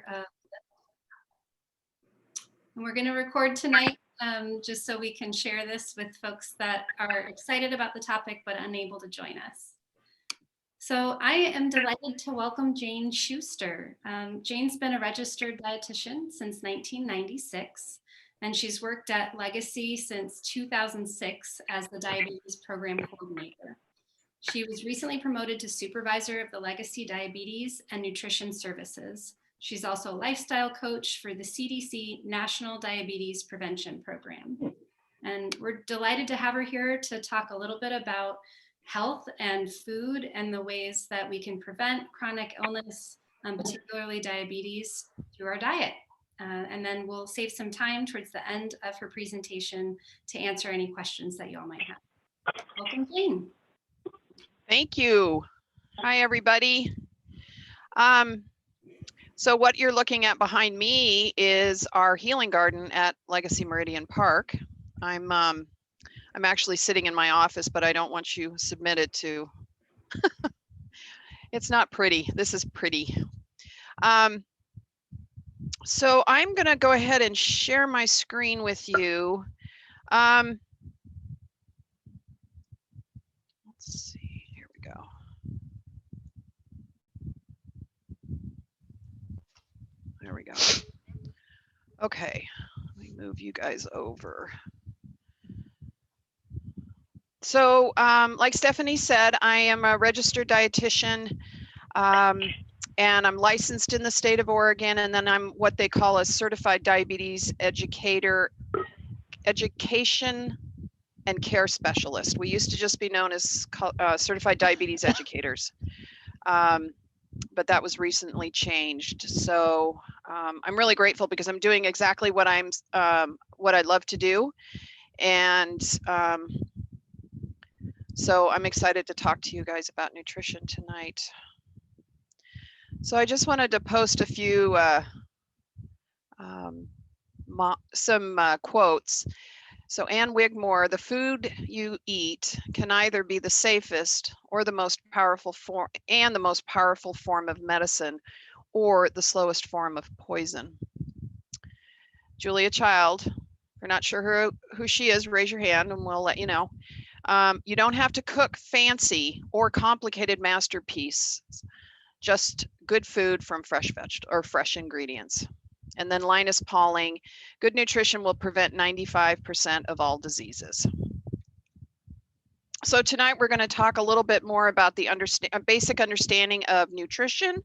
and we're going to record tonight just so we can share this with folks that are excited about the topic but unable to join us. So I am delighted to welcome Jane Schuster. Jane's been a registered dietitian since 1996, and she's worked at Legacy since 2006 as the diabetes program coordinator. She was recently promoted to supervisor of the Legacy Diabetes and Nutrition Services. She's also a lifestyle coach for the CDC National Diabetes Prevention Program. And we're delighted to have her here to talk a little bit about health and food and the ways that we can prevent chronic illness, particularly diabetes, through our diet. And then we'll save some time towards the end of her presentation to answer any questions that you all might have. Welcome, Jane. Thank you. Hi, everybody. So what you're looking at behind me is our healing garden at Legacy Meridian Park. I'm actually sitting in my office, but I don't want you submitted to. It's not pretty. This is pretty. So I'm going to go ahead and share my screen with you. Let's see. Here we go. There we go. Okay, let me move you guys over. So like Stephanie said, I am a registered dietitian and I'm licensed in the state of Oregon, and then I'm what they call a certified diabetes education and care specialist. We used to just be known as certified diabetes educators, but that was recently changed. So I'm really grateful because I'm doing exactly what what I love to do, and so I'm excited to talk to you guys about nutrition tonight. So I just wanted to post a few quotes. So Ann Wigmore, the food you eat can either be the safest or the most powerful form of medicine, or the slowest form of poison. Julia Child, if you're not sure who she is, raise your hand and we'll let you know. You don't have to cook fancy or complicated masterpieces, just good food from fresh ingredients. And then Linus Pauling, good nutrition will prevent 95% of all diseases. So tonight we're going to talk a little bit more about the basic understanding of nutrition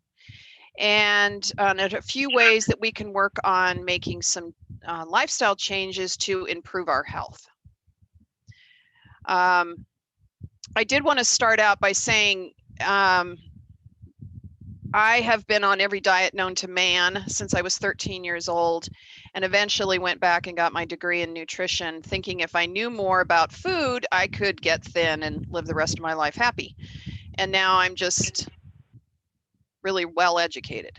and a few ways that we can work on making some lifestyle changes to improve our health. I did want to start out by saying I have been on every diet known to man since I was 13 years old, and eventually went back and got my degree in nutrition, thinking if I knew more about food, I could get thin and live the rest of my life happy. And now I'm just really well educated.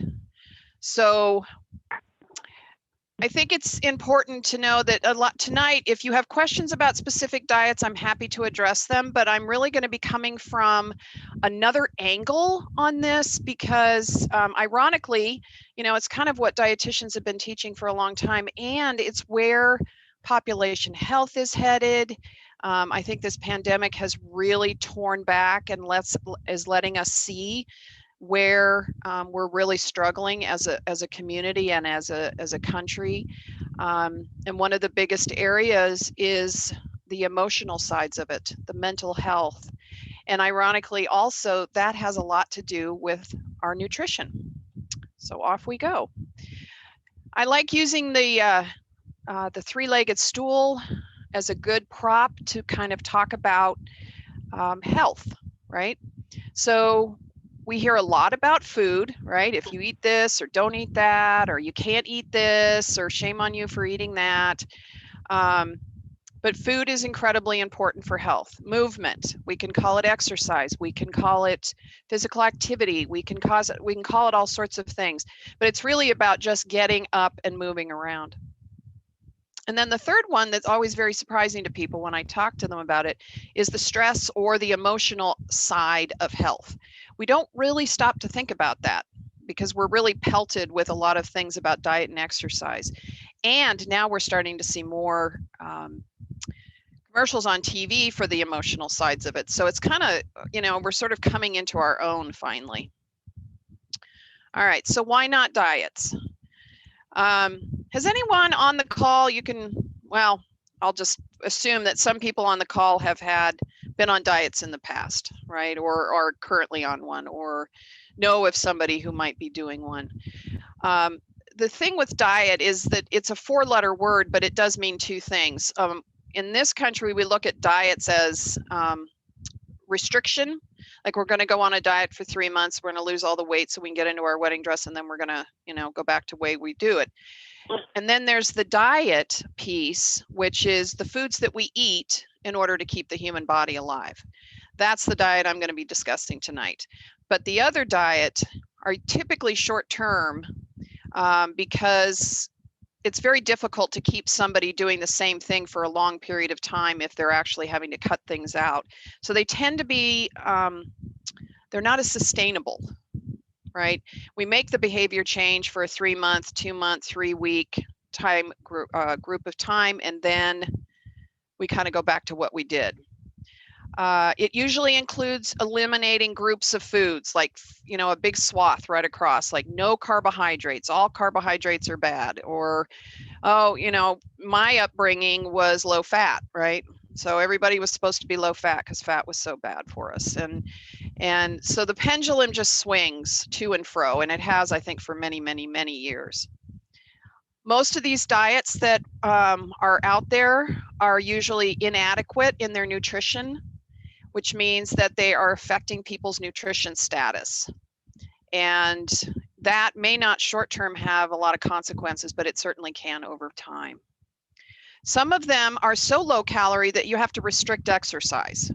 So I think it's important to know that tonight, if you have questions about specific diets, I'm happy to address them, but I'm really going to be coming from another angle on this because ironically, you know, it's kind of what dietitians have been teaching for a long time, and it's where population health is headed. I think this pandemic has really torn back and is letting us see where we're really struggling as a community and as a country, and one of the biggest areas is the emotional sides of it, the mental health, and ironically also that has a lot to do with our nutrition. So off we go. I like using the three-legged stool as a good prop to kind of talk about health, right? So we hear a lot about food, right? If you eat this or don't eat that, or you can't eat this, or shame on you for eating that. But food is incredibly important for health. Movement, we can call it exercise, we can call it physical activity, we can call it all sorts of things, but it's really about just getting up and moving around. And then the third one that's always very surprising to people when I talk to them about it is the stress or the emotional side of health. We don't really stop to think about that, because we're really pelted with a lot of things about diet and exercise. And now we're starting to see more commercials on TV for the emotional sides of it. So it's kind of, we're sort of coming into our own finally. All right, so why not diets? Has anyone on the call, well, I'll just assume that some people on the call have been on diets in the past, right? Or are currently on one, or know of somebody who might be doing one. The thing with diet is that it's a 4-letter word, but it does mean 2 things. In this country, we look at diets as restriction. Like, we're going to go on a diet for 3 months. We're going to lose all the weight so we can get into our wedding dress, and then we're going to, go back to the way we do it. And then there's the diet piece, which is the foods that we eat in order to keep the human body alive. That's the diet I'm going to be discussing tonight. But the other diet are typically short-term because it's very difficult to keep somebody doing the same thing for a long period of time if they're actually having to cut things out. So they tend to be, they're not as sustainable, right? We make the behavior change for a 3-month, 2-month, 3-week time group of time, and then we kind of go back to what we did. It usually includes eliminating groups of foods, like, a big swath right across, like no carbohydrates, all carbohydrates are bad, or, my upbringing was low fat, right? So everybody was supposed to be low fat because fat was so bad for us. And so the pendulum just swings to and fro, and it has, I think, for many, many, many years. Most of these diets that are out there are usually inadequate in their nutrition, which means that they are affecting people's nutrition status. And that may not short-term have a lot of consequences, but it certainly can over time. Some of them are so low calorie that you have to restrict exercise,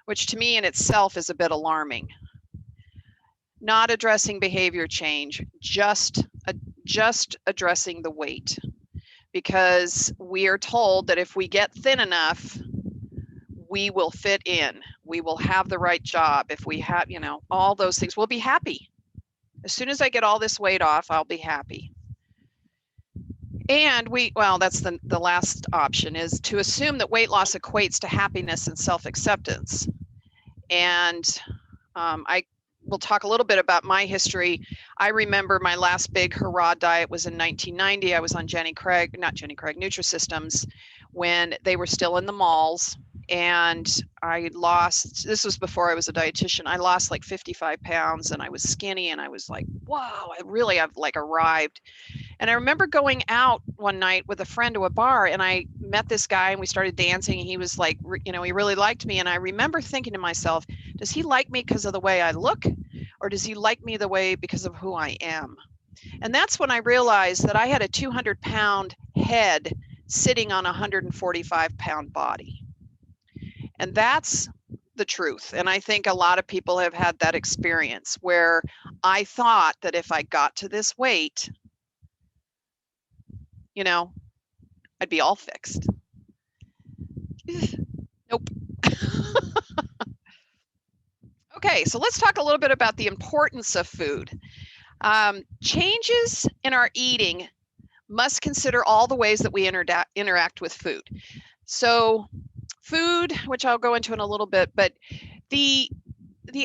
which to me in itself is a bit alarming. Not addressing behavior change, just addressing the weight, because we are told that if we get thin enough, we will fit in, we will have the right job. If we have, all those things, we'll be happy. As soon as I get all this weight off, I'll be happy. And that's the last option, is to assume that weight loss equates to happiness and self-acceptance. And I will talk a little bit about my history. I remember my last big hurrah diet was in 1990. I was on Nutrisystems when they were still in the malls. And I lost, this was before I was a dietitian, I lost like 55 pounds, and I was skinny, and I was like, wow, I've like arrived. And I remember going out one night with a friend to a bar, and I met this guy, and we started dancing, and he was like, he really liked me. And I remember thinking to myself, does he like me because of the way I look, or does he like me the way because of who I am? And that's when I realized that I had a 200-pound head sitting on a 145-pound body. And that's the truth. And I think a lot of people have had that experience where I thought that if I got to this weight, I'd be all fixed. Nope. Okay, so let's talk a little bit about the importance of food. Changes in our eating must consider all the ways that we interact with food. So food, which I'll go into in a little bit, but the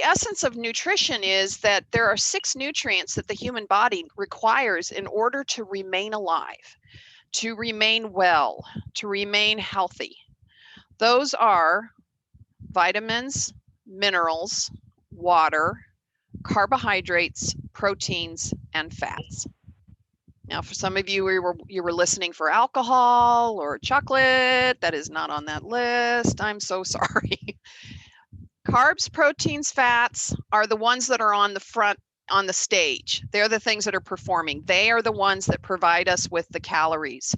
essence of nutrition is that there are 6 nutrients that the human body requires in order to remain alive, to remain well, to remain healthy. Those are vitamins, minerals, water, carbohydrates, proteins, and fats. Now, for some of you, you were listening for alcohol or chocolate. That is not on that list. I'm so sorry. Carbs, proteins, fats are the ones that are on the front, on the stage. They're the things that are performing. They are the ones that provide us with the calories.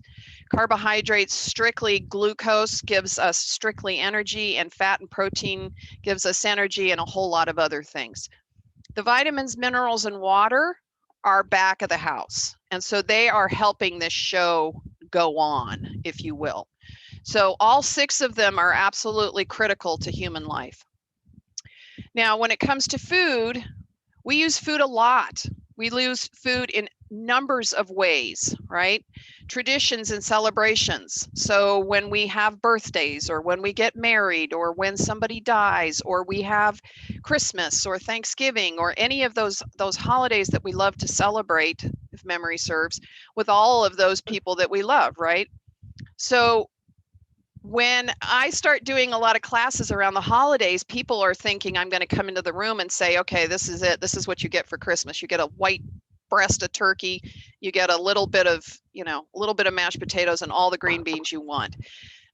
Carbohydrates, strictly glucose, gives us strictly energy, and fat and protein gives us energy and a whole lot of other things. The vitamins, minerals, and water are back of the house. And so they are helping this show go on, if you will. So all 6 of them are absolutely critical to human life. Now, when it comes to food, we use food a lot. We lose food in numbers of ways, right? Traditions and celebrations. So when we have birthdays, or when we get married, or when somebody dies, or we have Christmas or Thanksgiving, or any of those holidays that we love to celebrate, if memory serves, with all of those people that we love, right? So when I start doing a lot of classes around the holidays, people are thinking I'm going to come into the room and say, okay, this is it. This is what you get for Christmas. You get a white breast of turkey. You get a little bit of, a little bit of mashed potatoes and all the green beans you want.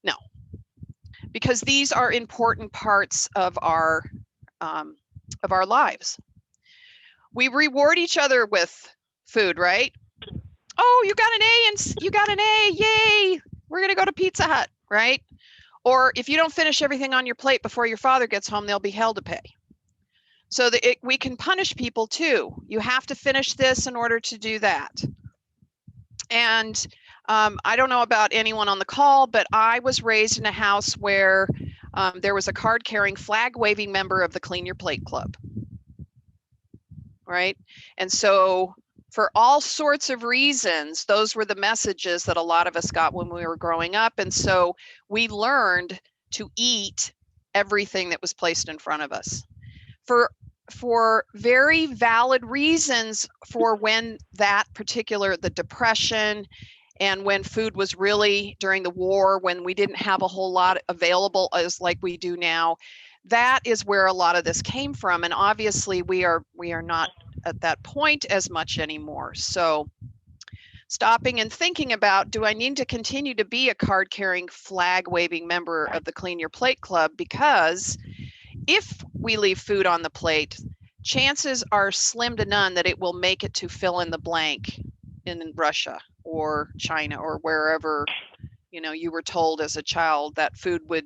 No, because these are important parts of our lives. We reward each other with food, right? Oh, you got an A and you got an A. Yay. We're going to go to Pizza Hut, right? Or if you don't finish everything on your plate before your father gets home, there'll be hell to pay. So that we can punish people too. You have to finish this in order to do that. And I don't know about anyone on the call, but I was raised in a house where there was a card-carrying, flag-waving member of the Clean Your Plate Club, right? And so for all sorts of reasons, those were the messages that a lot of us got when we were growing up. And so we learned to eat everything that was placed in front of us for very valid reasons, for when that particular, the Depression, and when food was really during the war, when we didn't have a whole lot available as like we do now. That is where a lot of this came from. And obviously we are not at that point as much anymore. So stopping and thinking about, do I need to continue to be a card-carrying, flag-waving member of the Clean Your Plate Club? Because if we leave food on the plate, chances are slim to none that it will make it to fill in the blank in Russia or China or wherever, you were told as a child that food would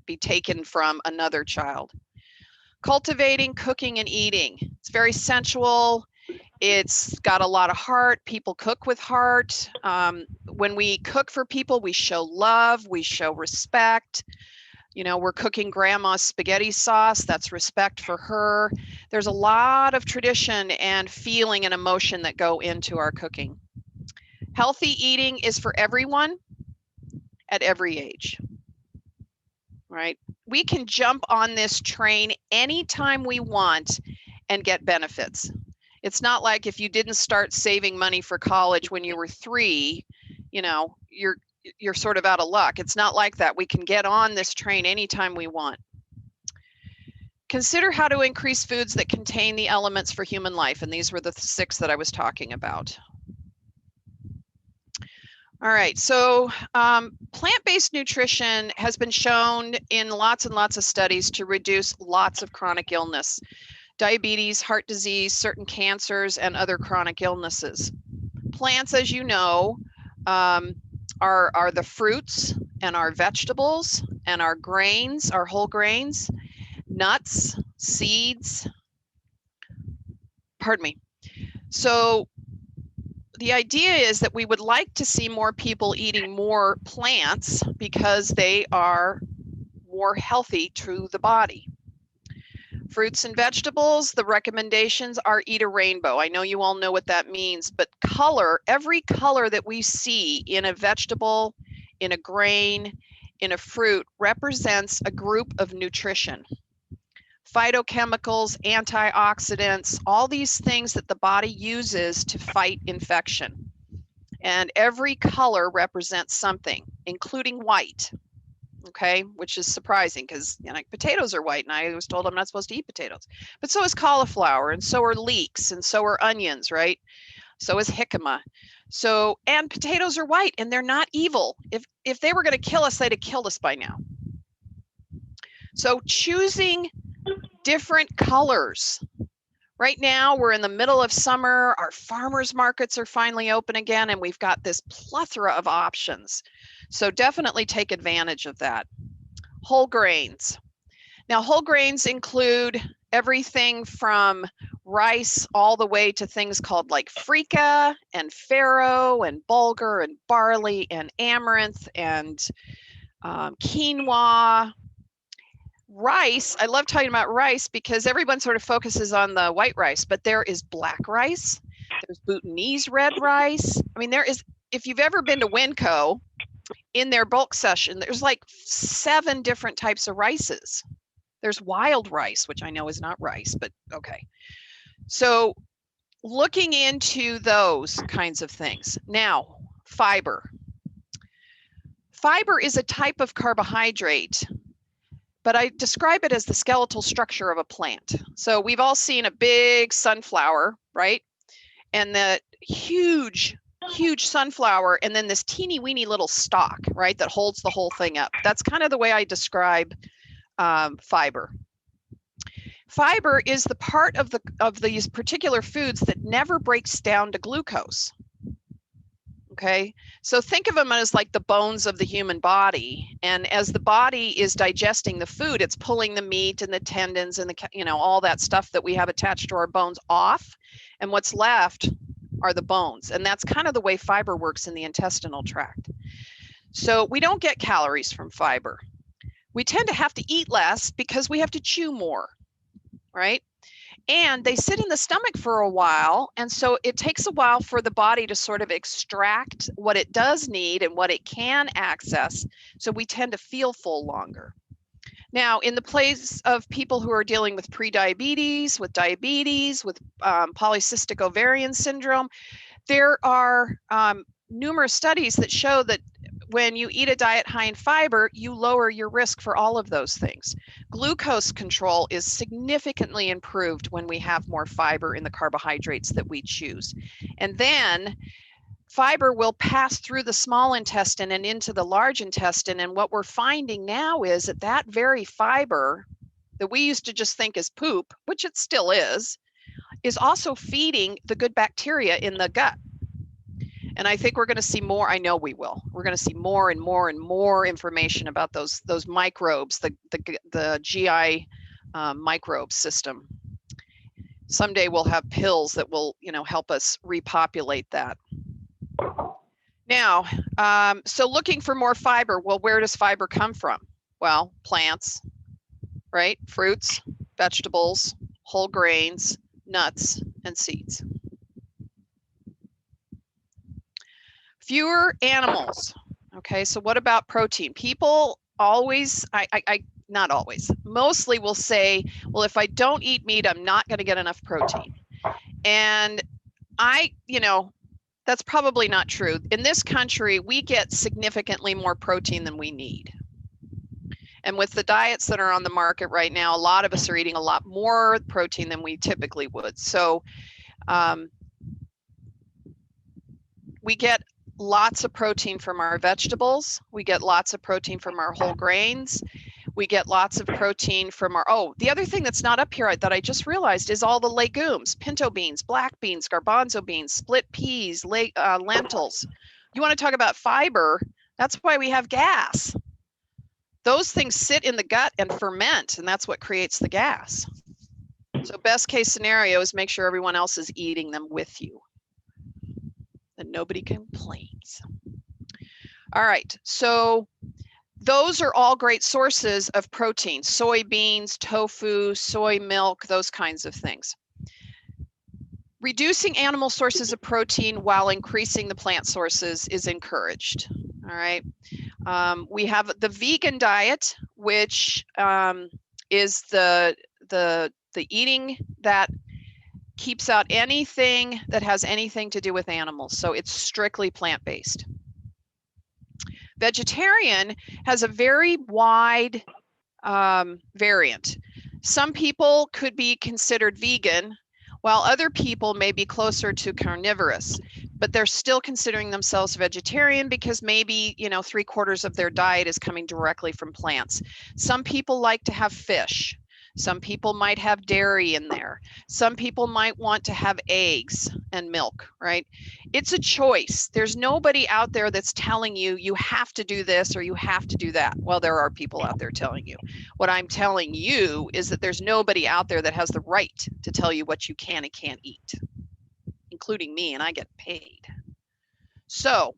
be taken from another child. Cultivating, cooking, and eating. It's very sensual. It's got a lot of heart. People cook with heart. When we cook for people, we show love, we show respect. We're cooking grandma's spaghetti sauce. That's respect for her. There's a lot of tradition and feeling and emotion that go into our cooking. Healthy eating is for everyone at every age, right? We can jump on this train anytime we want and get benefits. It's not like if you didn't start saving money for college when you were 3, you're sort of out of luck. It's not like that. We can get on this train anytime we want. Consider how to increase foods that contain the elements for human life. And these were the 6 that I was talking about. All right, so plant-based nutrition has been shown in lots and lots of studies to reduce lots of chronic illness, diabetes, heart disease, certain cancers, and other chronic illnesses. Plants, as you know, are the fruits and our vegetables and our grains, our whole grains, nuts, seeds. Pardon me. So the idea is that we would like to see more people eating more plants because they are more healthy to the body. Fruits and vegetables, the recommendations are eat a rainbow. I know you all know what that means, but color, every color that we see in a vegetable, in a grain, in a fruit represents a group of nutrition. Phytochemicals, antioxidants, all these things that the body uses to fight infection. And every color represents something, including white, okay, which is surprising because potatoes are white and I was told I'm not supposed to eat potatoes. But so is cauliflower, and so are leeks, and so are onions, right? So is jicama. So, and potatoes are white and they're not evil. If they were going to kill us, they'd have killed us by now. So choosing different colors. Right now, we're in the middle of summer. Our farmers markets are finally open again, and we've got this plethora of options. So definitely take advantage of that. Whole grains. Now, whole grains include everything from rice all the way to things called like freekeh and farro and bulgur and barley and amaranth and quinoa. Rice, I love talking about rice because everyone sort of focuses on the white rice, but there is black rice, There's Bhutanese red rice. I mean, if you've ever been to Winco, in their bulk session, there's like 7 different types of rices. There's wild rice, which I know is not rice, but okay. So looking into those kinds of things. Now, fiber. Fiber is a type of carbohydrate, but I describe it as the skeletal structure of a plant. So we've all seen a big sunflower, right? And the huge sunflower, and then this teeny weeny little stalk, right, that holds the whole thing up. That's kind of the way I describe fiber. Fiber is the part of these particular foods that never breaks down to glucose. Okay, so think of them as like the bones of the human body, and as the body is digesting the food, it's pulling the meat and the tendons and the all that stuff that we have attached to our bones off, and what's left are the bones. And that's kind of the way fiber works in the intestinal tract. So we don't get calories from fiber. We tend to have to eat less because we have to chew more, right? And they sit in the stomach for a while, and so it takes a while for the body to sort of extract what it does need and what it can access, so we tend to feel full longer. Now, in the place of people who are dealing with prediabetes, with diabetes, with polycystic ovarian syndrome, there are numerous studies that show that when you eat a diet high in fiber, you lower your risk for all of those things. Glucose control is significantly improved when we have more fiber in the carbohydrates that we choose. And then fiber will pass through the small intestine and into the large intestine. And what we're finding now is that that very fiber that we used to just think is poop, which it still is also feeding the good bacteria in the gut. And I think we're going to see more. I know we will. We're going to see more and more and more information about those microbes, the GI microbe system. Someday we'll have pills that will, help us repopulate that. Now, so looking for more fiber. Well, where does fiber come from? Well, plants, right? Fruits, vegetables, whole grains, nuts, and seeds. Fewer animals. Okay, so what about protein? People always, not always, mostly will say, well, if I don't eat meat, I'm not going to get enough protein. And that's probably not true. In this country, we get significantly more protein than we need. And with the diets that are on the market right now, a lot of us are eating a lot more protein than we typically would. So we get lots of protein from our vegetables. We get lots of protein from our whole grains. We get lots of protein from the other thing that's not up here that I just realized is all the legumes, pinto beans, black beans, garbanzo beans, split peas, lentils. You want to talk about fiber? That's why we have gas. Those things sit in the gut and ferment, and that's what creates the gas. So best case scenario is make sure everyone else is eating them with you, and nobody complains. All right, so those are all great sources of protein: soybeans, tofu, soy milk, those kinds of things. Reducing animal sources of protein while increasing the plant sources is encouraged. All right, we have the vegan diet, which is the eating that keeps out anything that has anything to do with animals. So it's strictly plant-based. Vegetarian has a very wide variant. Some people could be considered vegan, while other people may be closer to carnivorous, but they're still considering themselves vegetarian because maybe, 3/4 of their diet is coming directly from plants. Some people like to have fish. Some people might have dairy in there. Some people might want to have eggs and milk, right? It's a choice. There's nobody out there that's telling you, you have to do this or you have to do that. Well, there are people out there telling you. What I'm telling you is that there's nobody out there that has the right to tell you what you can and can't eat, including me, and I get paid. So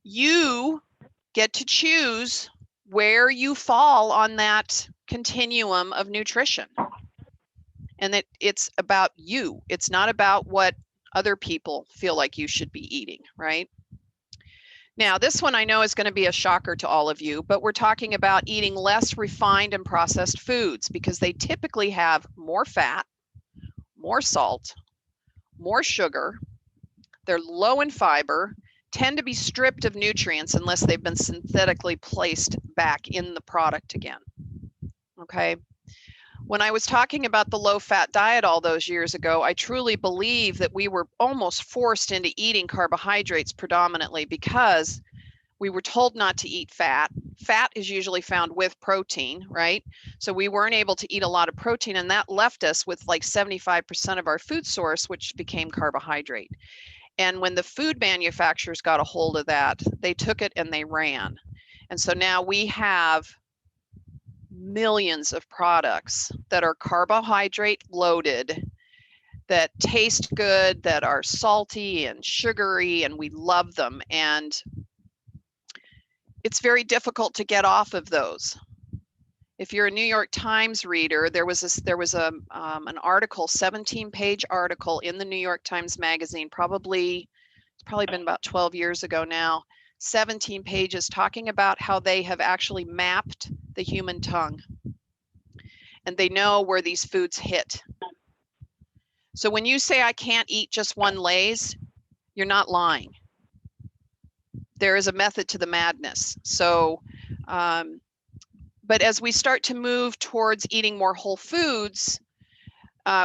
you get to choose where you fall on that continuum of nutrition. and that it's about you. It's not about what other people feel like you should be eating, right? Now, this one I know is going to be a shocker to all of you, but we're talking about eating less refined and processed foods because they typically have more fat, more salt, more sugar. They're low in fiber, tend to be stripped of nutrients unless they've been synthetically placed back in the product again. Okay. When I was talking about the low-fat diet all those years ago, I truly believe that we were almost forced into eating carbohydrates predominantly because we were told not to eat fat. Fat is usually found with protein, right? So we weren't able to eat a lot of protein, and that left us with like 75% of our food source, which became carbohydrate. And when the food manufacturers got a hold of that, they took it and they ran. And so now we have millions of products that are carbohydrate loaded, that taste good, that are salty and sugary, and we love them. And it's very difficult to get off of those. If you're a New York Times reader, there was an article, 17-page article in the New York Times Magazine, it's probably been about 12 years ago now, 17 pages talking about how they have actually mapped the human tongue. And they know where these foods hit. So when you say I can't eat just one Lay's, you're not lying. There is a method to the madness. So, but as we start to move towards eating more whole foods,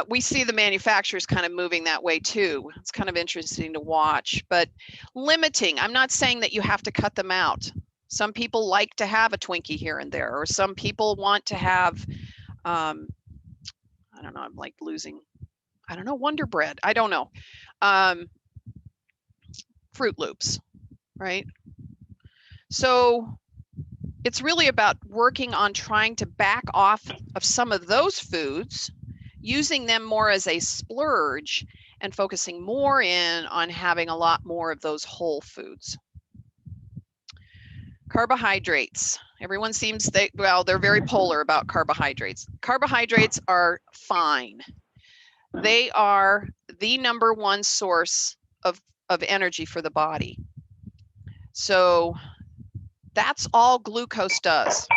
we see the manufacturers kind of moving that way too. It's kind of interesting to watch, but limiting, I'm not saying that you have to cut them out. Some people like to have a Twinkie here and there, or some people want to have, I don't know, I'm like losing, I don't know, Wonder Bread, I don't know. Fruit Loops, right? So it's really about working on trying to back off of some of those foods, using them more as a splurge and focusing more in on having a lot more of those whole foods. Carbohydrates. Everyone seems they're very polar about carbohydrates. Carbohydrates are fine. They are the #1 source of energy for the body. So that's all glucose does.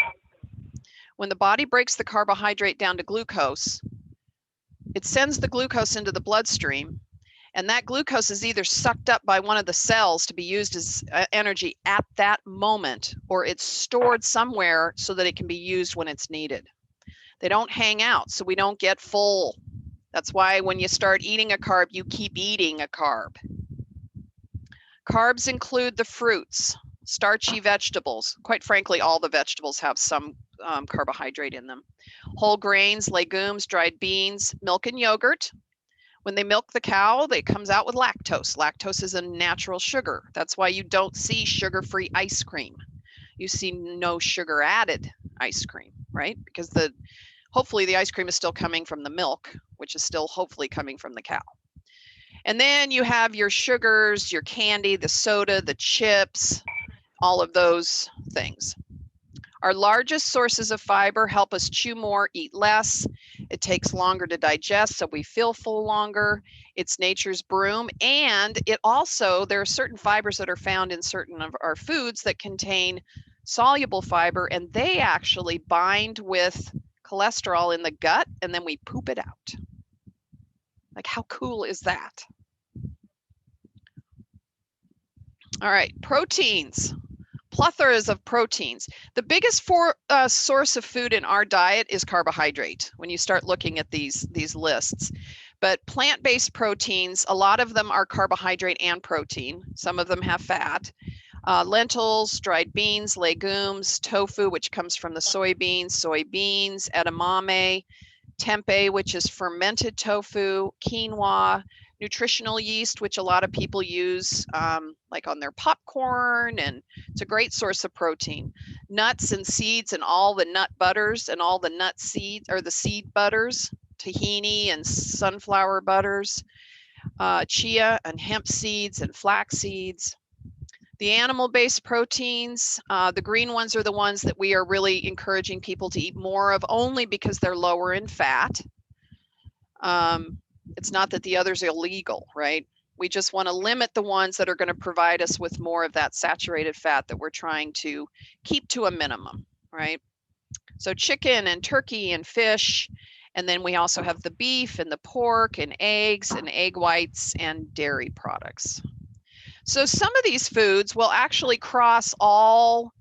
When the body breaks the carbohydrate down to glucose, it sends the glucose into the bloodstream, and that glucose is either sucked up by one of the cells to be used as energy at that moment, or it's stored somewhere so that it can be used when it's needed. They don't hang out, so we don't get full. That's why when you start eating a carb, you keep eating a carb. Carbs include the fruits, starchy vegetables. Quite frankly, all the vegetables have some carbohydrate in them. Whole grains, legumes, dried beans, milk and yogurt. When they milk the cow, it comes out with lactose. Lactose is a natural sugar. That's why you don't see sugar-free ice cream. You see no sugar added ice cream, right? Because hopefully the ice cream is still coming from the milk, which is still hopefully coming from the cow. And then you have your sugars, your candy, the soda, the chips, all of those things. Our largest sources of fiber help us chew more, eat less. It takes longer to digest, so we feel full longer. It's nature's broom. And there are certain fibers that are found in certain of our foods that contain soluble fiber, and they actually bind with cholesterol in the gut, and then we poop it out. Like, how cool is that? All right, proteins. Plethoras of proteins. The biggest source of food in our diet is carbohydrate when you start looking at these lists. But plant-based proteins, a lot of them are carbohydrate and protein. Some of them have fat. Lentils, dried beans, legumes, tofu, which comes from the soybeans, edamame, tempeh, which is fermented tofu, quinoa, nutritional yeast, which a lot of people use like on their popcorn, and it's a great source of protein. Nuts and seeds and all the nut butters and all the nut seeds, or the seed butters, tahini and sunflower butters, chia and hemp seeds and flax seeds. The animal-based proteins, the green ones are the ones that we are really encouraging people to eat more of, only because they're lower in fat. It's not that the others are illegal, right? We just want to limit the ones that are going to provide us with more of that saturated fat that we're trying to keep to a minimum, right? So chicken and turkey and fish, and then we also have the beef and the pork and eggs and egg whites and dairy products. So some of these foods will actually cross all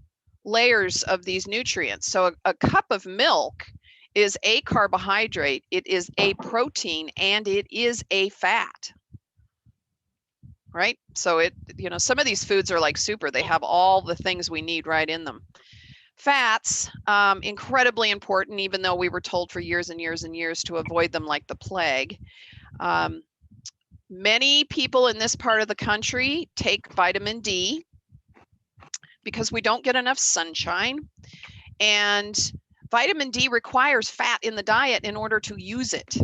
layers of these nutrients. So a cup of milk is a carbohydrate, it is a protein, and it is a fat. Right? So some of these foods are like super. They have all the things we need right in them. Fats, incredibly important, even though we were told for years and years and years to avoid them like the plague. Many people in this part of the country take vitamin D because we don't get enough sunshine. And vitamin D requires fat in the diet in order to use it.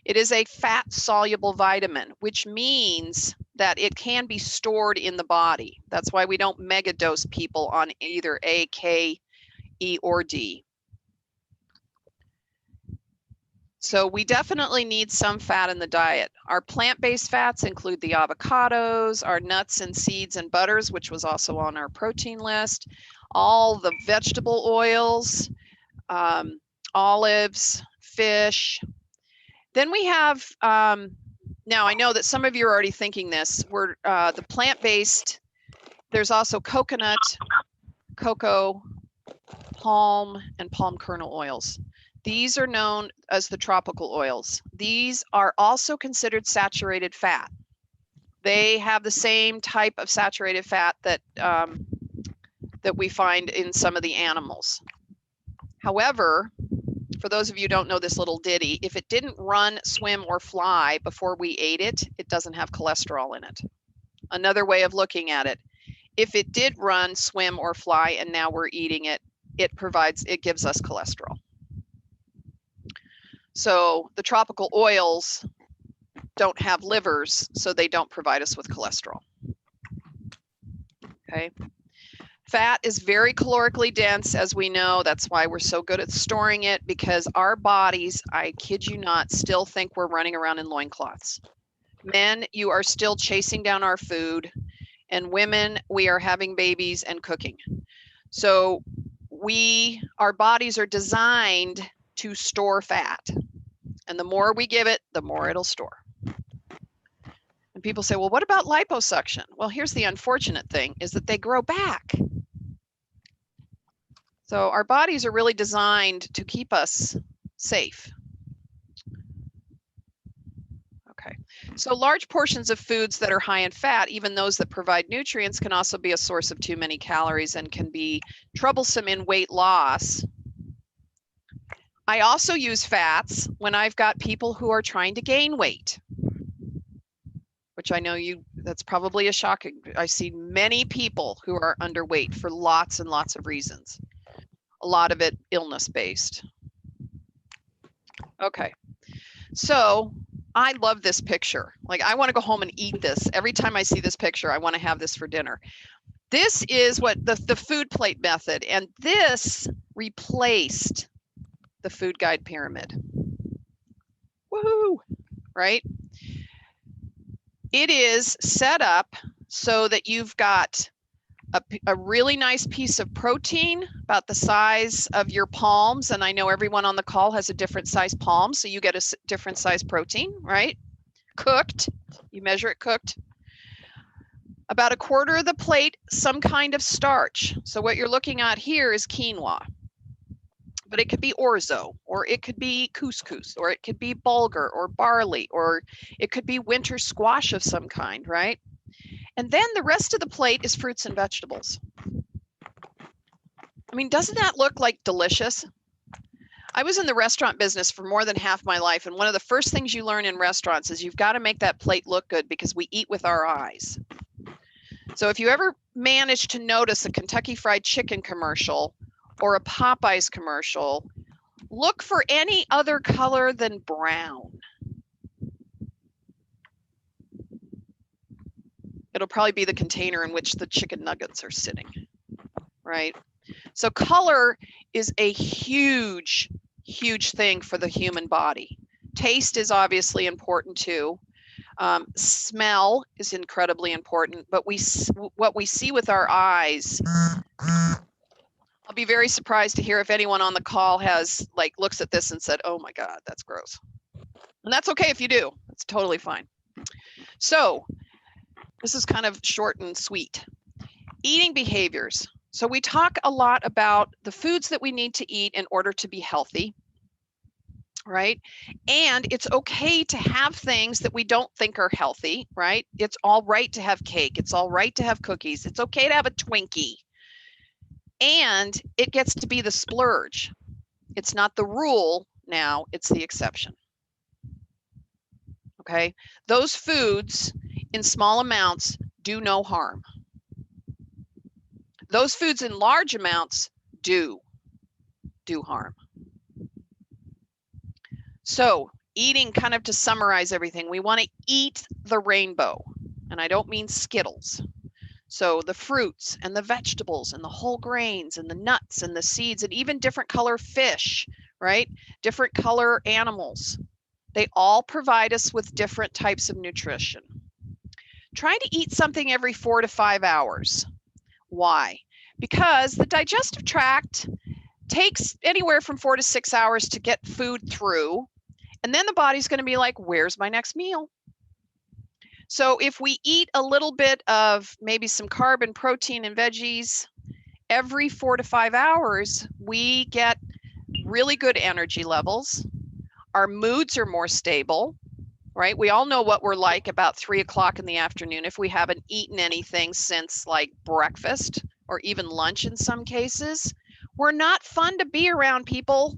It is a fat-soluble vitamin, which means that it can be stored in the body. That's why we don't megadose people on either A, K, E, or D. So we definitely need some fat in the diet. Our plant-based fats include the avocados, our nuts and seeds and butters, which was also on our protein list, all the vegetable oils, olives, fish. Then we have, now I know that some of you are already thinking this, we're the plant-based, there's also coconut, cocoa, palm, and palm kernel oils. These are known as the tropical oils. These are also considered saturated fat. They have the same type of saturated fat that, that we find in some of the animals. However, for those of you who don't know this little ditty, if it didn't run, swim, or fly before we ate it, it doesn't have cholesterol in it. Another way of looking at it, if it did run, swim, or fly, and now we're eating it, it gives us cholesterol. So the tropical oils don't have livers, so they don't provide us with cholesterol. Okay. Fat is very calorically dense, as we know. That's why we're so good at storing it, because our bodies, I kid you not, still think we're running around in loincloths. Men, you are still chasing down our food, and women, we are having babies and cooking. So our bodies are designed to store fat, and the more we give it, the more it'll store. And people say, well, what about liposuction? Well, here's the unfortunate thing, is that they grow back. So our bodies are really designed to keep us safe. Okay, so large portions of foods that are high in fat, even those that provide nutrients, can also be a source of too many calories and can be troublesome in weight loss. I also use fats when I've got people who are trying to gain weight, which I know that's probably a shock. I see many people who are underweight for lots and lots of reasons. A lot of it illness-based. Okay, so I love this picture. Like, I want to go home and eat this. Every time I see this picture, I want to have this for dinner. This is what the food plate method, and this replaced the food guide pyramid. Woohoo, right? It is set up so that you've got a really nice piece of protein about the size of your palms, and I know everyone on the call has a different size palm, so you get a different size protein, right? Cooked, you measure it cooked. About a quarter of the plate, some kind of starch. So what you're looking at here is quinoa, but it could be orzo, or it could be couscous, or it could be bulgur or barley, or it could be winter squash of some kind, right? And then the rest of the plate is fruits and vegetables. I mean, doesn't that look like delicious? I was in the restaurant business for more than half my life, and one of the first things you learn in restaurants is you've got to make that plate look good, because we eat with our eyes. So if you ever manage to notice a Kentucky Fried Chicken commercial or a Popeyes commercial, look for any other color than brown. It'll probably be the container in which the chicken nuggets are sitting, right? So color is a huge huge thing for the human body. Taste is obviously important too. Smell is incredibly important, but what we see with our eyes, I'll be very surprised to hear if anyone on the call has like looks at this and said, oh my God, that's gross. And that's okay if you do, it's totally fine. So this is kind of short and sweet. Eating behaviors. So we talk a lot about the foods that we need to eat in order to be healthy, right? And it's okay to have things that we don't think are healthy, right? It's all right to have cake. It's all right to have cookies. It's okay to have a Twinkie. And it gets to be the splurge. It's not the rule now, it's the exception. Okay? Those foods in small amounts do no harm. Those foods in large amounts do harm. So eating, kind of to summarize everything, we want to eat the rainbow. And I don't mean Skittles. So the fruits and the vegetables and the whole grains and the nuts and the seeds and even different color fish, right? Different color animals. They all provide us with different types of nutrition. Try to eat something every 4 to 5 hours. Why? Because the digestive tract takes anywhere from 4 to 6 hours to get food through. And then the body's going to be like, where's my next meal? So if we eat a little bit of maybe some carb and protein and veggies every 4 to 5 hours, we get really good energy levels. Our moods are more stable, right? We all know what we're like about 3 o'clock in the afternoon if we haven't eaten anything since like breakfast or even lunch in some cases. We're not fun to be around, people.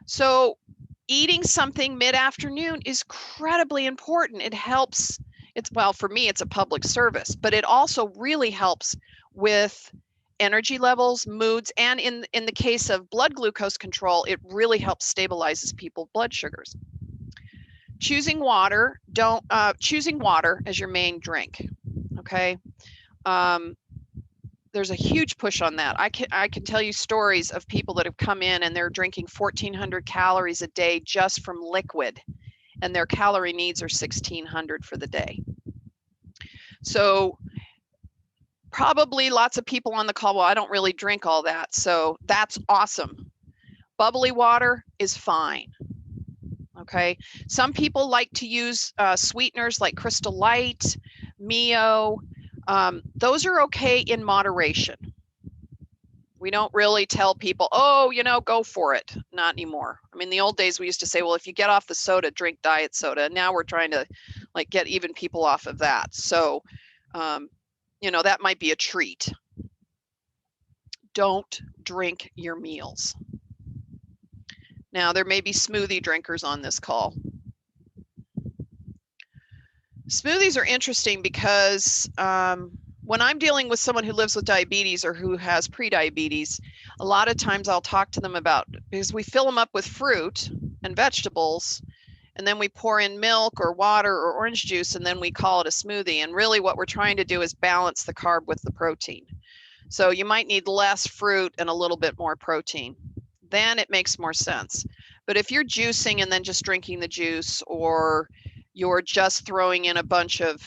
So eating something mid-afternoon is incredibly important. It helps, well, for me, it's a public service, but it also really helps with energy levels, moods, and in the case of blood glucose control, it really helps stabilizes people's blood sugars. Choosing water, choosing water as your main drink, okay? There's a huge push on that. I can tell you stories of people that have come in and they're drinking 1,400 calories a day just from liquid, and their calorie needs are 1,600 for the day. So probably lots of people on the call, well, I don't really drink all that. So that's awesome. Bubbly water is fine. Okay. Some people like to use sweeteners like Crystal Light, Mio. Those are okay in moderation. We don't really tell people, oh, you know, go for it. Not anymore. I mean, the old days we used to say, well, if you get off the soda, drink diet soda. Now we're trying to like get even people off of that. So, you know, that might be a treat. Don't drink your meals. Now, there may be smoothie drinkers on this call. Smoothies are interesting because when I'm dealing with someone who lives with diabetes or who has prediabetes, a lot of times I'll talk to them about, because we fill them up with fruit and vegetables, and then we pour in milk or water or orange juice, and then we call it a smoothie. And really what we're trying to do is balance the carb with the protein. So you might need less fruit and a little bit more protein. Then it makes more sense. But if you're juicing and then just drinking the juice, or you're just throwing in a bunch of,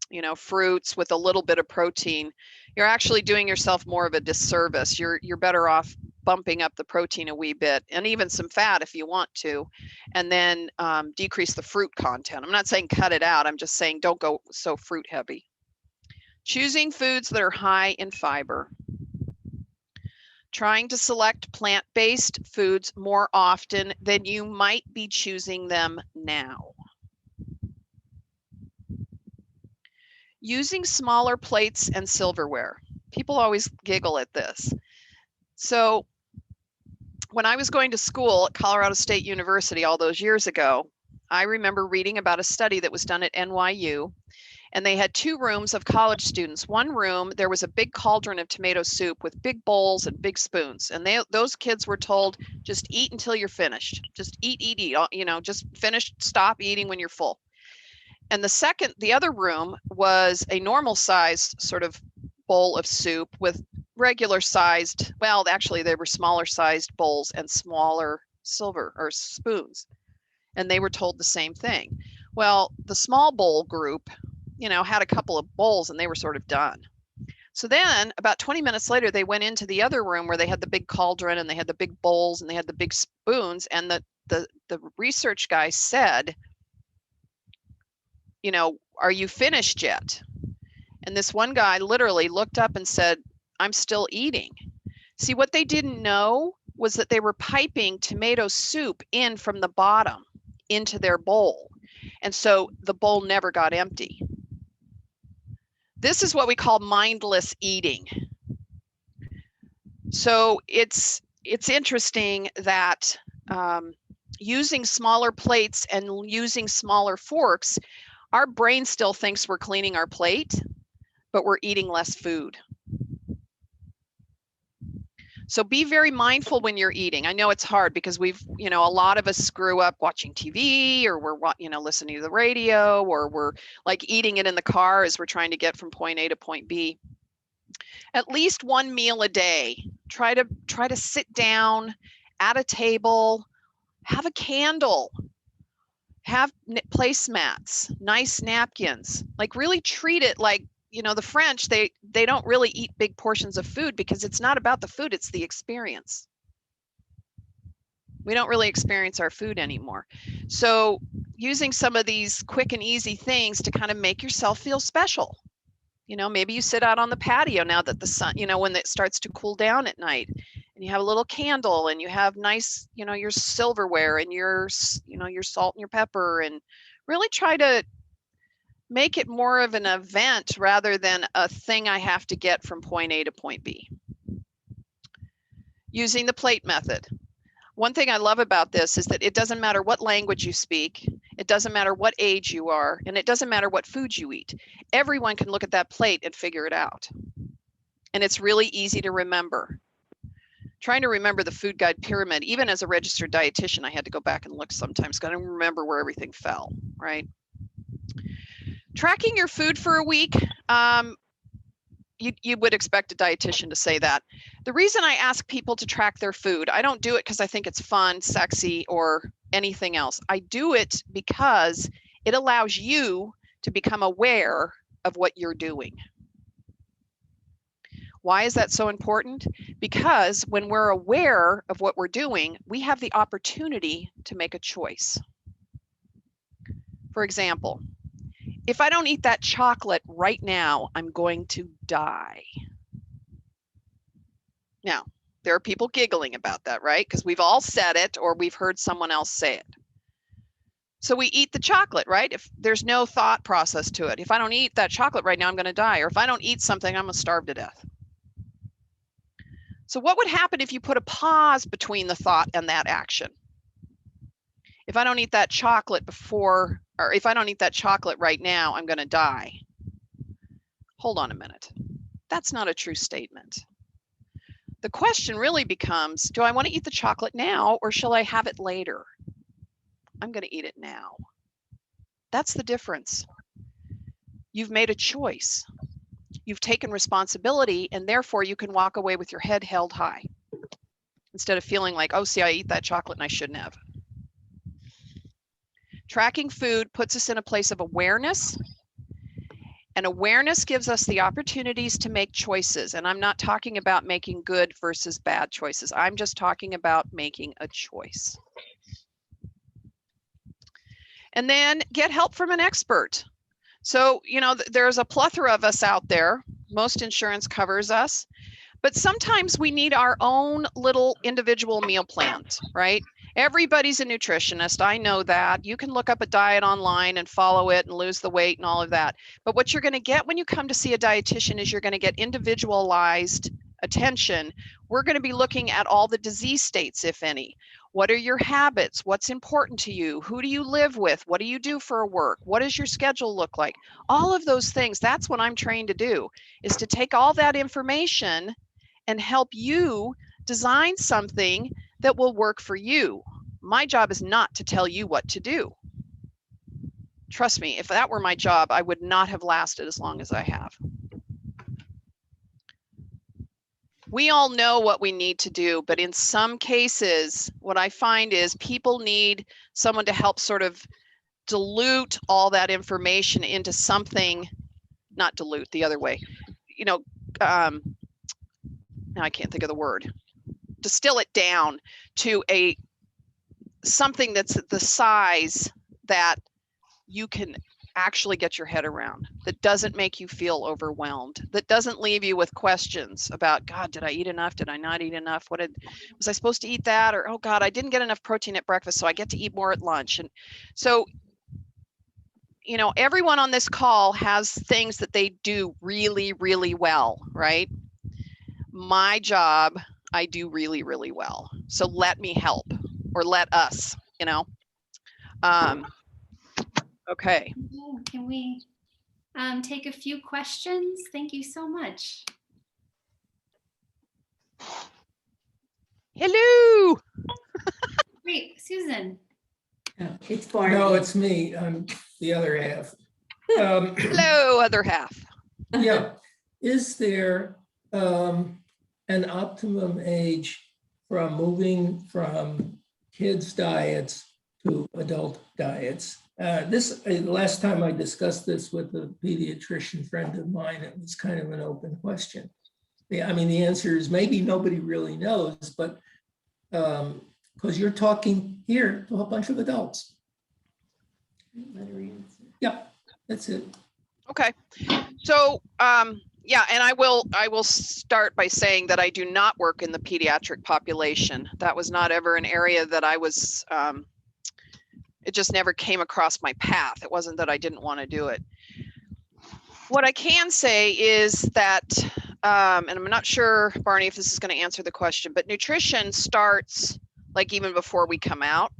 you know, fruits with a little bit of protein, you're actually doing yourself more of a disservice. You're better off bumping up the protein a wee bit, and even some fat if you want to, and then decrease the fruit content. I'm not saying cut it out. I'm just saying don't go so fruit heavy. Choosing foods that are high in fiber. Trying to select plant-based foods more often than you might be choosing them now. Using smaller plates and silverware. People always giggle at this. So when I was going to school at Colorado State University all those years ago, I remember reading about a study that was done at NYU, and they had 2 rooms of college students. One room, there was a big cauldron of tomato soup with big bowls and big spoons. And those kids were told, just eat until you're finished. Just eat, you know, just finish, stop eating when you're full. And the other room was a normal sized sort of bowl of soup with regular sized, well, actually they were smaller sized bowls and smaller silver or spoons. And they were told the same thing. Well, the small bowl group, you know, had a couple of bowls and they were sort of done. So then about 20 minutes later, they went into the other room where they had the big cauldron and they had the big bowls and they had the big spoons. And the research guy said, you know, are you finished yet? And this one guy literally looked up and said, I'm still eating. See, what they didn't know was that they were piping tomato soup in from the bottom into their bowl. And so the bowl never got empty. This is what we call mindless eating. So it's interesting that using smaller plates and using smaller forks, our brain still thinks we're cleaning our plate, but we're eating less food. So be very mindful when you're eating. I know it's hard because we've, you know, a lot of us grew up watching TV or we're, you know, listening to the radio, or we're like eating it in the car as we're trying to get from point A to point B. At least one meal a day. Try to sit down at a table, have a candle, have placemats, nice napkins, like really treat it like, you know, the French, they don't really eat big portions of food because it's not about the food, it's the experience. We don't really experience our food anymore. So using some of these quick and easy things to kind of make yourself feel special. You know, maybe you sit out on the patio now that the sun, you know, when it starts to cool down at night, and you have a little candle and you have nice, you know, your silverware and your, you know, your salt and your pepper, and really try to make it more of an event rather than a thing I have to get from point A to point B. Using the plate method. One thing I love about this is that it doesn't matter what language you speak, it doesn't matter what age you are, and it doesn't matter what foods you eat. Everyone can look at that plate and figure it out. And it's really easy to remember. Trying to remember the food guide pyramid, even as a registered dietitian, I had to go back and look sometimes, because I don't remember where everything fell, right? Tracking your food for a week, you would expect a dietitian to say that. The reason I ask people to track their food, I don't do it because I think it's fun, sexy, or anything else. I do it because it allows you to become aware of what you're doing. Why is that so important? Because when we're aware of what we're doing, we have the opportunity to make a choice. For example, if I don't eat that chocolate right now, I'm going to die. Now, there are people giggling about that, right? Because we've all said it or we've heard someone else say it. So we eat the chocolate, right? If there's no thought process to it. If I don't eat that chocolate right now, I'm going to die. Or if I don't eat something, I'm going to starve to death. So what would happen if you put a pause between the thought and that action? If I don't eat that chocolate before, or if I don't eat that chocolate right now, I'm going to die. Hold on a minute. That's not a true statement. The question really becomes, do I want to eat the chocolate now or shall I have it later? I'm going to eat it now. That's the difference. You've made a choice. You've taken responsibility, and therefore you can walk away with your head held high instead of feeling like, oh, see, I eat that chocolate and I shouldn't have. Tracking food puts us in a place of awareness, and awareness gives us the opportunities to make choices. And I'm not talking about making good versus bad choices. I'm just talking about making a choice. And then get help from an expert. So, you know, there's a plethora of us out there. Most insurance covers us, but sometimes we need our own little individual meal plans, right? Everybody's a nutritionist. I know that. You can look up a diet online and follow it and lose the weight and all of that. But what you're going to get when you come to see a dietitian is you're going to get individualized attention. We're going to be looking at all the disease states, if any. What are your habits? What's important to you? Who do you live with? What do you do for work? What does your schedule look like? All of those things, that's what I'm trained to do, is to take all that information and help you design something that will work for you. My job is not to tell you what to do. Trust me, if that were my job, I would not have lasted as long as I have. we all know what we need to do, but in some cases, what I find is people need someone to help sort of dilute all that information into something, not dilute, the other way, you know, now I can't think of the word, distill it down to something that's the size that you can actually get your head around, that doesn't make you feel overwhelmed, that doesn't leave you with questions about, God, did I eat enough? Did I not eat enough? Was I supposed to eat that? Or, oh God, I didn't get enough protein at breakfast, so I get to eat more at lunch. And so, you know, everyone on this call has things that they do really, really well, right? My job, I do really, really well. So let me help, or let us, you know. Okay. Can we take a few questions? Thank you so much. Hello. Great, Susan. It's Barney. No, it's me. I'm the other half. Hello, other half. Yeah. Is there an optimum age from moving from kids' diets to adult diets? Last time I discussed this with a pediatrician friend of mine, it was kind of an open question. I mean, the answer is maybe nobody really knows, but because you're talking here to a bunch of adults. Yep, that's it. Okay. So, yeah, and I will start by saying that I do not work in the pediatric population. That was not ever an area that I was, it just never came across my path. It wasn't that I didn't want to do it. What I can say is that, and I'm not sure, Barney, if this is going to answer the question, but nutrition starts like even before we come out.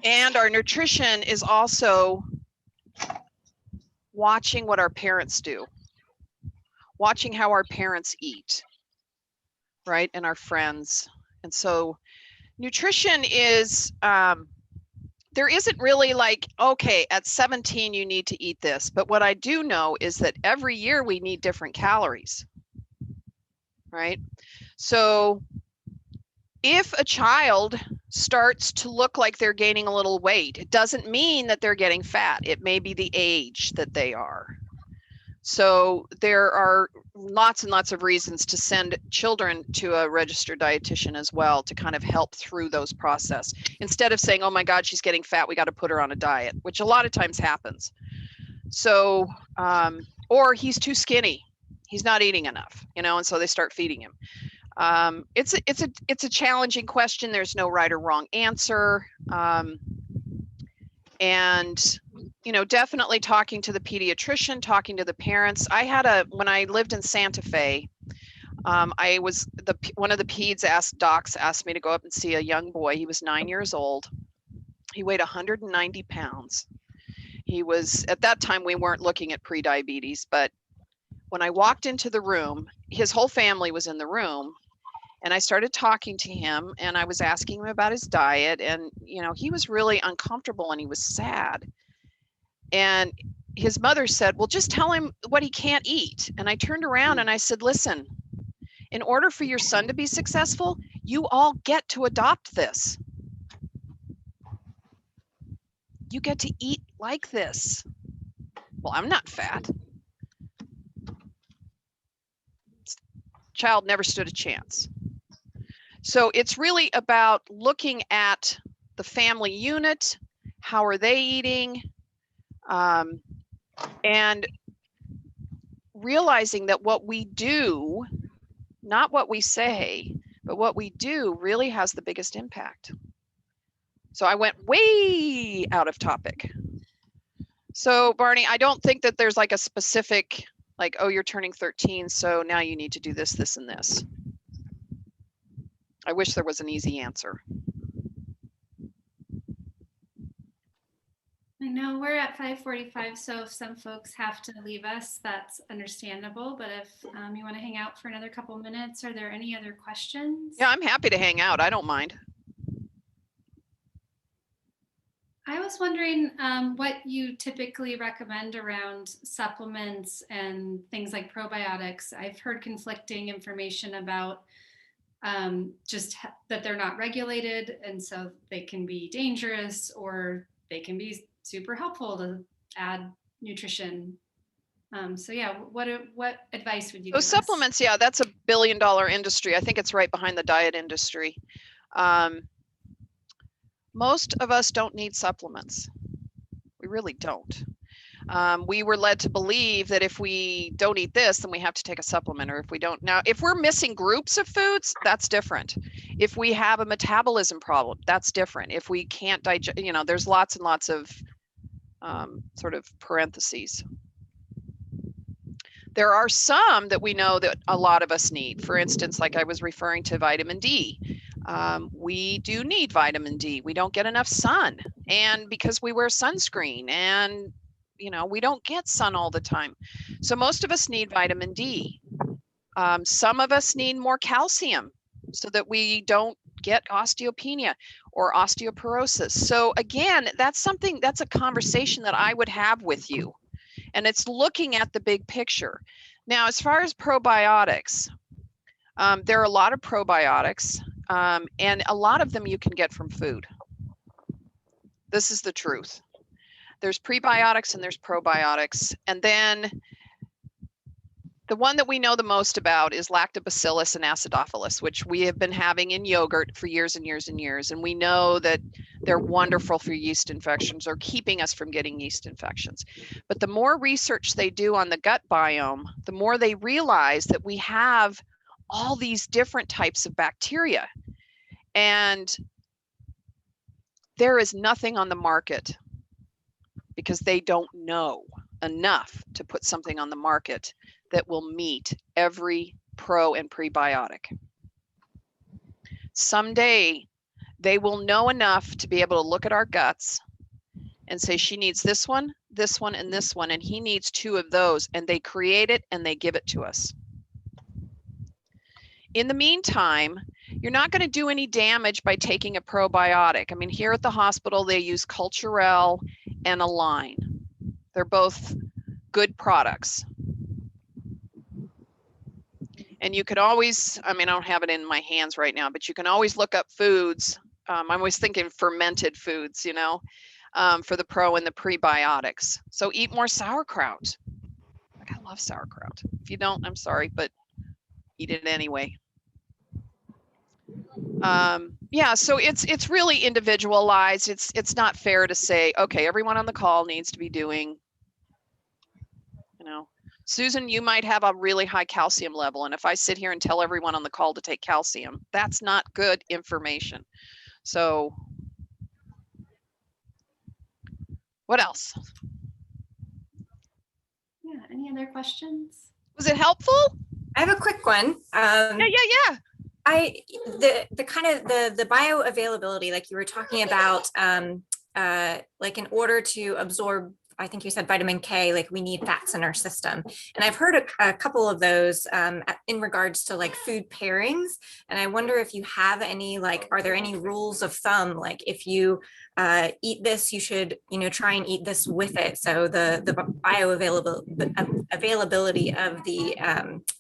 And our nutrition is also watching what our parents do, watching how our parents eat, right? And our friends. And so nutrition is, there isn't really like, okay, at 17, you need to eat this. But what I do know is that every year we need different calories, right? So if a child starts to look like they're gaining a little weight, it doesn't mean that they're getting fat. It may be the age that they are. So there are lots and lots of reasons to send children to a registered dietitian as well to kind of help through those process. Instead of saying, oh my God, she's getting fat, we got to put her on a diet, which a lot of times happens. So, or he's too skinny, he's not eating enough, you know, and so they start feeding him. It's a challenging question. There's no right or wrong answer. And, you know, definitely talking to the pediatrician, talking to the parents. When I lived in Santa Fe, one of the peds docs asked me to go up and see a young boy. He was 9 years old. He weighed 190 pounds. He was, at that time, we weren't looking at prediabetes, but when I walked into the room, his whole family was in the room. And I started talking to him and I was asking him about his diet, and, you know, he was really uncomfortable and he was sad. And his mother said, well, just tell him what he can't eat. And I turned around and I said, listen, in order for your son to be successful, you all get to adopt this. You get to eat like this. Well, I'm not fat. Child never stood a chance. So it's really about looking at the family unit, how are they eating, and realizing that what we do, not what we say, but what we do really has the biggest impact. So I went way out of topic. So Barney, I don't think that there's like a specific, like, oh, you're turning 13, so now you need to do this, this, and this. I wish there was an easy answer. I know we're at 5:45, so if some folks have to leave us, that's understandable. But if you want to hang out for another couple minutes, are there any other questions? Yeah, I'm happy to hang out. I don't mind. I was wondering what you typically recommend around supplements and things like probiotics. I've heard conflicting information about that they're not regulated, and so they can be dangerous, or they can be super helpful to add nutrition. So yeah, what advice would you So give us? supplements, yeah, that's $1 billion industry. I think it's right behind the diet industry. Most of us don't need supplements. We really don't. We were led to believe that if we don't eat this, then we have to take a supplement, or if we don't. Now, if we're missing groups of foods, that's different. If we have a metabolism problem, that's different. If we can't digest, there's lots and lots of sort of parentheses. There are some that we know that a lot of us need. For instance, like I was referring to vitamin D. We do need vitamin D. We don't get enough sun, and because we wear sunscreen, and we don't get sun all the time. So most of us need vitamin D. Some of us need more calcium so that we don't get osteopenia or osteoporosis. So again, that's a conversation that I would have with you. And it's looking at the big picture. Now, as far as probiotics, there are a lot of probiotics, and a lot of them you can get from food. This is the truth. There's prebiotics and there's probiotics. And then the one that we know the most about is lactobacillus and acidophilus, which we have been having in yogurt for years and years and years. And we know that they're wonderful for yeast infections, or keeping us from getting yeast infections. But the more research they do on the gut biome, the more they realize that we have all these different types of bacteria. And there is nothing on the market because they don't know enough to put something on the market that will meet every pro and prebiotic. Someday, they will know enough to be able to look at our guts and say, she needs this one, and this one, and he needs 2 of those, and they create it and they give it to us. In the meantime, you're not going to do any damage by taking a probiotic. I mean, here at the hospital, they use Culturelle and Align. They're both good products. And you could always, I don't have it in my hands right now, but you can always look up foods. I'm always thinking fermented foods, for the pro and the prebiotics. So eat more sauerkraut. Like, I love sauerkraut. If you don't, I'm sorry, but eat it anyway. Yeah, so it's really individualized. It's not fair to say, okay, everyone on the call needs to be doing, Susan, you might have a really high calcium level, and if I sit here and tell everyone on the call to take calcium, that's not good information. So what else? Yeah, any other questions? Was it helpful? I have a quick one. Yeah. The kind of the bioavailability, like you were talking about, like in order to absorb, I think you said vitamin K, like we need fats in our system. And I've heard a couple of those in regards to like food pairings. And I wonder if you have any, like, are there any rules of thumb? Like if you eat this, you should, try and eat this with it. So the bioavailability of the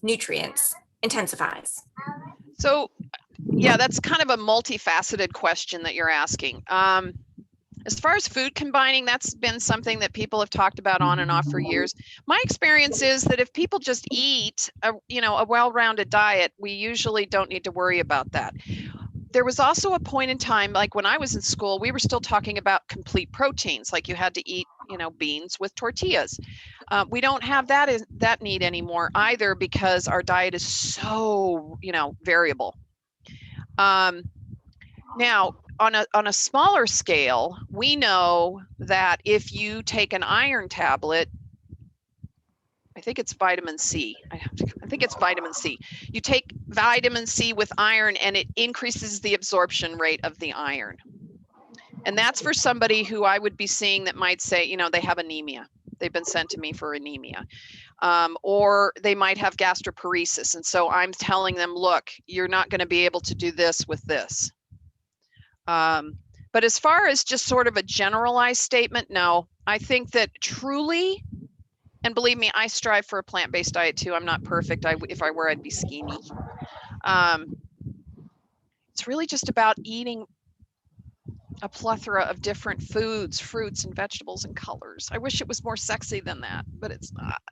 nutrients intensifies. So yeah, that's kind of a multifaceted question that you're asking. As far as food combining, that's been something that people have talked about on and off for years. My experience is that if people just eat a well-rounded diet, we usually don't need to worry about that. There was also a point in time, like when I was in school, we were still talking about complete proteins, like you had to eat, beans with tortillas. We don't have that need anymore either, because our diet is so, variable. Now, on a smaller scale, we know that if you take an iron tablet, I think it's vitamin C. I think it's vitamin C. You take vitamin C with iron and it increases the absorption rate of the iron. And that's for somebody who I would be seeing that might say, they have anemia. They've been sent to me for anemia. Or they might have gastroparesis. And so I'm telling them, look, you're not going to be able to do this with this. But as far as just sort of a generalized statement, no. I think that truly, and believe me, I strive for a plant-based diet too. I'm not perfect. If I were, I'd be schemy. It's really just about eating a plethora of different foods, fruits and vegetables and colors. I wish it was more sexy than that, but it's not.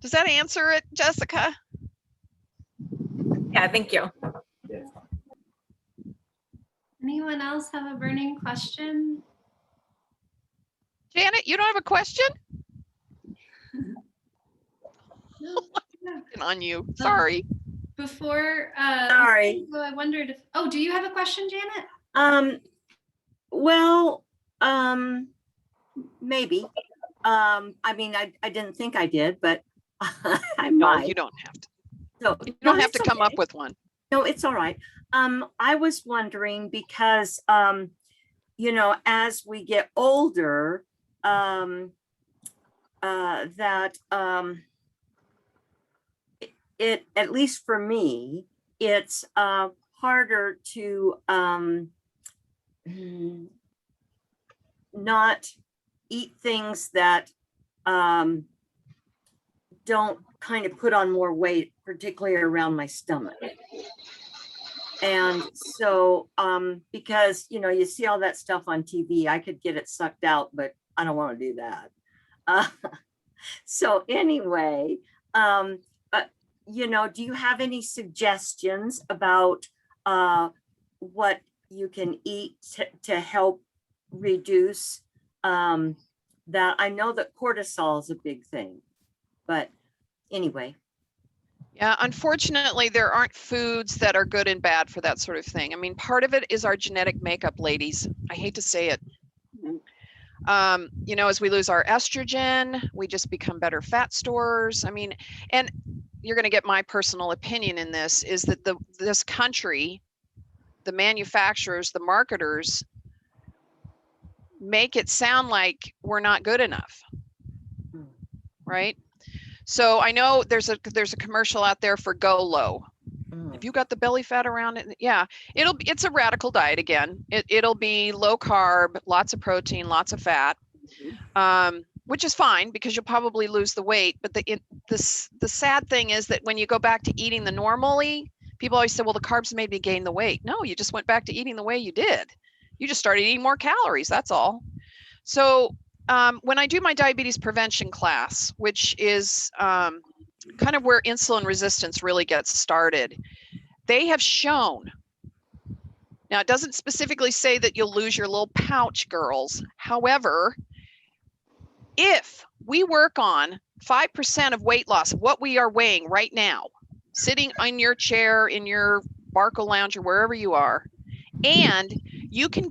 Does that answer it, Jessica? Yeah, thank you. Anyone else have a burning question? Janet, you don't have a question? No. On you, sorry. Before, Sorry. so I wondered if, oh, do you have a question, Janet? Well, maybe. I mean, I didn't think I did, but I No, might. you don't have to. So, You don't have to it's come up okay. with one. No, it's all right. I was wondering because, you know, as we get older, it, at least for me, it's harder to not eat things that don't kind of put on more weight, particularly around my stomach. And so, because, you know, you see all that stuff on TV, I could get it sucked out, but I don't want to do that. So anyway, you know, do you have any suggestions about what you can eat to help reduce that? I know that cortisol is a big thing, but anyway. Yeah, unfortunately, there aren't foods that are good and bad for that sort of thing. I mean, part of it is our genetic makeup, ladies. I hate to say it. You know, as we lose our estrogen, we just become better fat storers. I mean, and you're going to get my personal opinion in this, is that this country, the manufacturers, the marketers, make it sound like we're not good enough, right? So I know there's a commercial out there for Go Low. If you got the belly fat around it, yeah, it's a radical diet again. It'll be low carb, lots of protein, lots of fat, which is fine because you'll probably lose the weight. But the sad thing is that when you go back to eating the normally, people always say, well, the carbs made me gain the weight. No, you just went back to eating the way you did. You just started eating more calories. That's all. So when I do my diabetes prevention class, which is kind of where insulin resistance really gets started, they have shown, now it doesn't specifically say that you'll lose your little pouch, girls. However, if we work on 5% of weight loss, what we are weighing right now, sitting on your chair, in your Barco lounge or wherever you are, and you can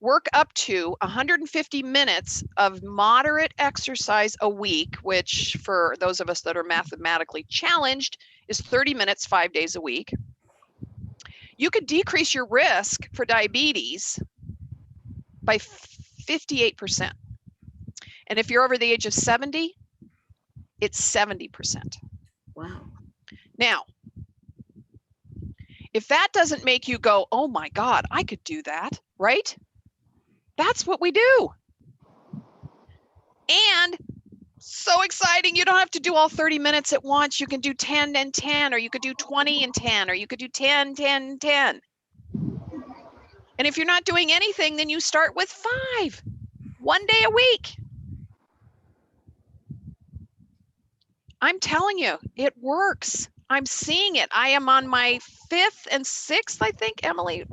work up to 150 minutes of moderate exercise a week, which for those of us that are mathematically challenged is 30 minutes, 5 days a week. You could decrease your risk for diabetes by 58%. And if you're over the age of 70, it's 70%. Wow. Now, if that doesn't make you go, oh my God, I could do that, right? That's what we do. And so exciting, you don't have to do all 30 minutes at once. You can do 10 and 10, or you could do 20 and 10, or you could do 10, 10, 10. And if you're not doing anything, then you start with 5, 1 day a week. I'm telling you, it works. I'm seeing it. I am on my 5th and 6th, I think, Emily,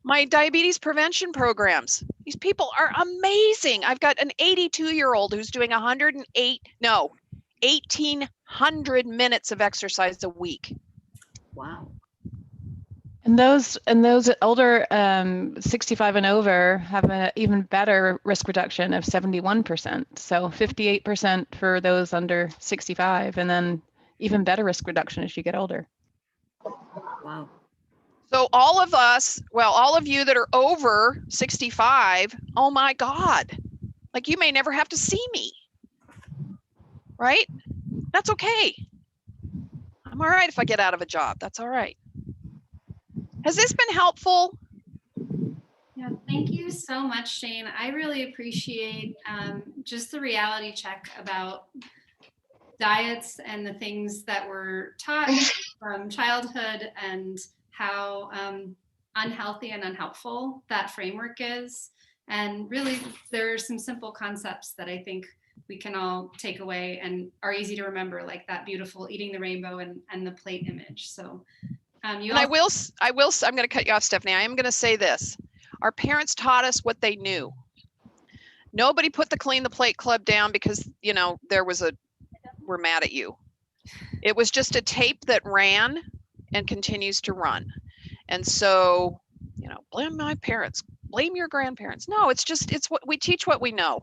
my diabetes prevention programs. These people are amazing. I've got an 82-year-old who's doing 1,800 minutes of exercise a week. Wow. And those older 65 and over have an even better risk reduction of 71%. So 58% for those under 65, and then even better risk reduction as you get older. Wow. So all of us, well, all of you that are over 65, oh my God, like you may never have to see me, right? That's okay. I'm all right if I get out of a job. That's all right. Has this been helpful? Yeah, thank you so much, Jane. I really appreciate just the reality check about diets and the things that were taught from childhood and how unhealthy and unhelpful that framework is. And really, there are some simple concepts that I think we can all take away and are easy to remember, like that beautiful eating the rainbow and the plate image. So And I'm going to cut you off, Stephanie. I am going to say this. Our parents taught us what they knew. Nobody put the Clean the Plate Club down because, you know, we're mad at you. It was just a tape that ran and continues to run. And so, you know, blame my parents, blame your grandparents. No, it's what we teach, what we know.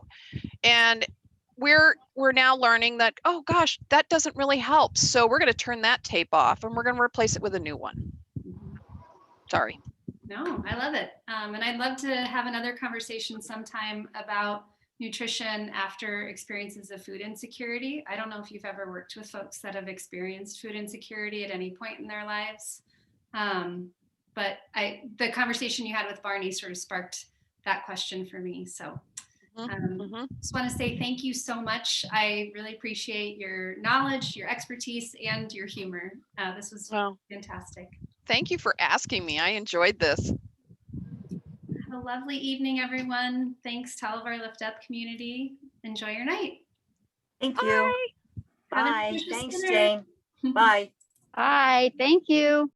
And we're now learning that, oh gosh, that doesn't really help. So we're going to turn that tape off and we're going to replace it with a new one. Sorry. No, I love it. And I'd love to have another conversation sometime about nutrition after experiences of food insecurity. I don't know if you've ever worked with folks that have experienced food insecurity at any point in their lives. But the conversation you had with Barney sort of sparked that question for me. So just want to say thank you so much. I really appreciate your knowledge, your expertise, and your humor. This was fantastic. Thank you for asking me. I enjoyed this. Have a lovely evening, everyone. Thanks to all of our Lift Up community. Enjoy your night. Thank you. Have a Bye. delicious Thanks, dinner. Jane. Bye. Bye. Thank you.